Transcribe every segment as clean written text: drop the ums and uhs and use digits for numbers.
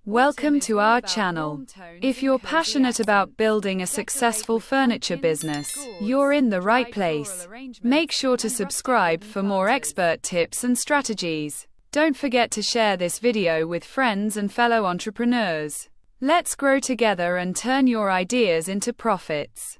Welcome to our channel. If you're passionate about building a successful furniture business, you're in the right place. Make sure to subscribe for more expert tips and strategies. Don't forget to share this video with friends and fellow entrepreneurs. Let's grow together and turn your ideas into profits.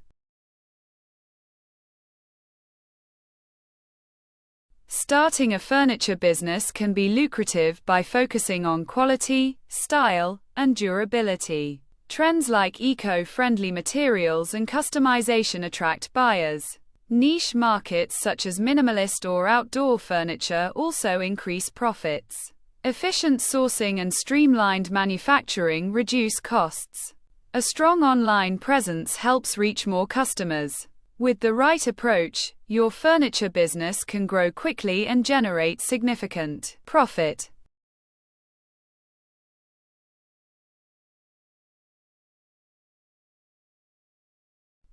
Starting a furniture business can be lucrative by focusing on quality, style, and durability. Trends like eco-friendly materials and customization attract buyers. Niche markets such as minimalist or outdoor furniture also increase profits. Efficient sourcing and streamlined manufacturing reduce costs. A strong online presence helps reach more customers. With the right approach, your furniture business can grow quickly and generate significant profit.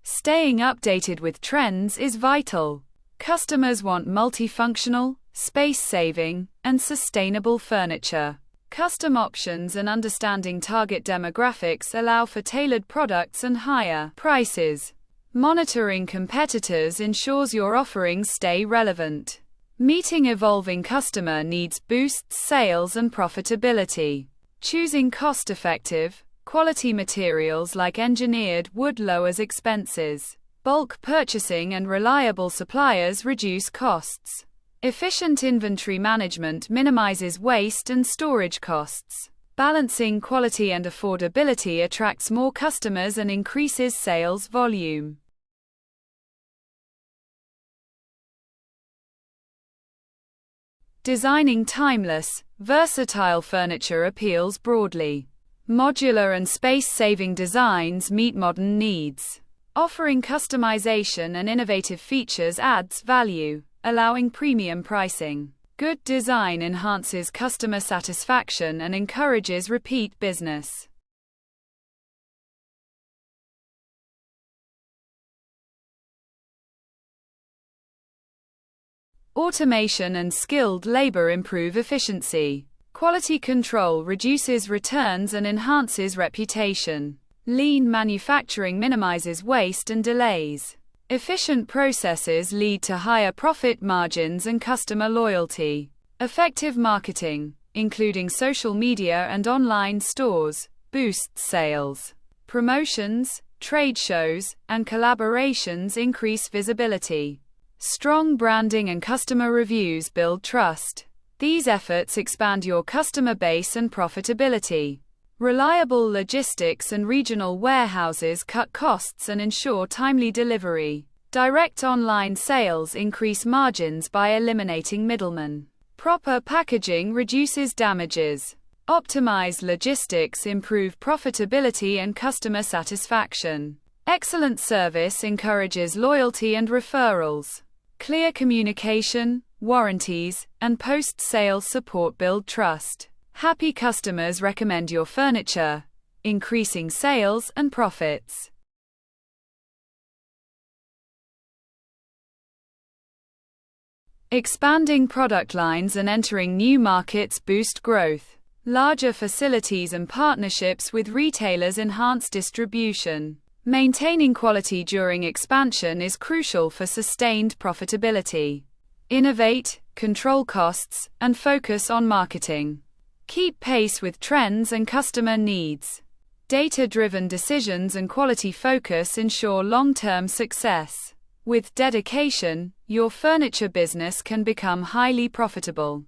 Staying updated with trends is vital. Customers want multifunctional, space-saving, and sustainable furniture. Custom options and understanding target demographics allow for tailored products and higher prices. Monitoring competitors ensures your offerings stay relevant. Meeting evolving customer needs boosts sales and profitability. Choosing cost-effective, quality materials like engineered wood lowers expenses. Bulk purchasing and reliable suppliers reduce costs. Efficient inventory management minimizes waste and storage costs. Balancing quality and affordability attracts more customers and increases sales volume. Designing timeless, versatile furniture appeals broadly. Modular and space-saving designs meet modern needs. Offering customization and innovative features adds value, allowing premium pricing. Good design enhances customer satisfaction and encourages repeat business. Automation and skilled labor improve efficiency. Quality control reduces returns and enhances reputation. Lean manufacturing minimizes waste and delays. Efficient processes lead to higher profit margins and customer loyalty. Effective marketing, including social media and online stores, boosts sales. Promotions, trade shows, and collaborations increase visibility. Strong branding and customer reviews build trust. These efforts expand your customer base and profitability. Reliable logistics and regional warehouses cut costs and ensure timely delivery. Direct online sales increase margins by eliminating middlemen. Proper packaging reduces damages. Optimized logistics improve profitability and customer satisfaction. Excellent service encourages loyalty and referrals. Clear communication, warranties, and post-sale support build trust. Happy customers recommend your furniture, increasing sales and profits. Expanding product lines and entering new markets boost growth. Larger facilities and partnerships with retailers enhance distribution. Maintaining quality during expansion is crucial for sustained profitability. Innovate, control costs, and focus on marketing. Keep pace with trends and customer needs. Data-driven decisions and quality focus ensure long-term success. With dedication, your furniture business can become highly profitable.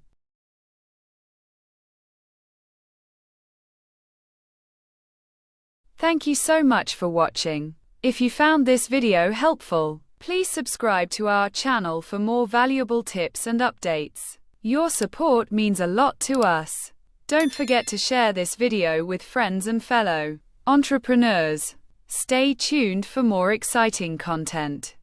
Thank you so much for watching. If you found this video helpful, please subscribe to our channel for more valuable tips and updates. Your support means a lot to us. Don't forget to share this video with friends and fellow entrepreneurs. Stay tuned for more exciting content.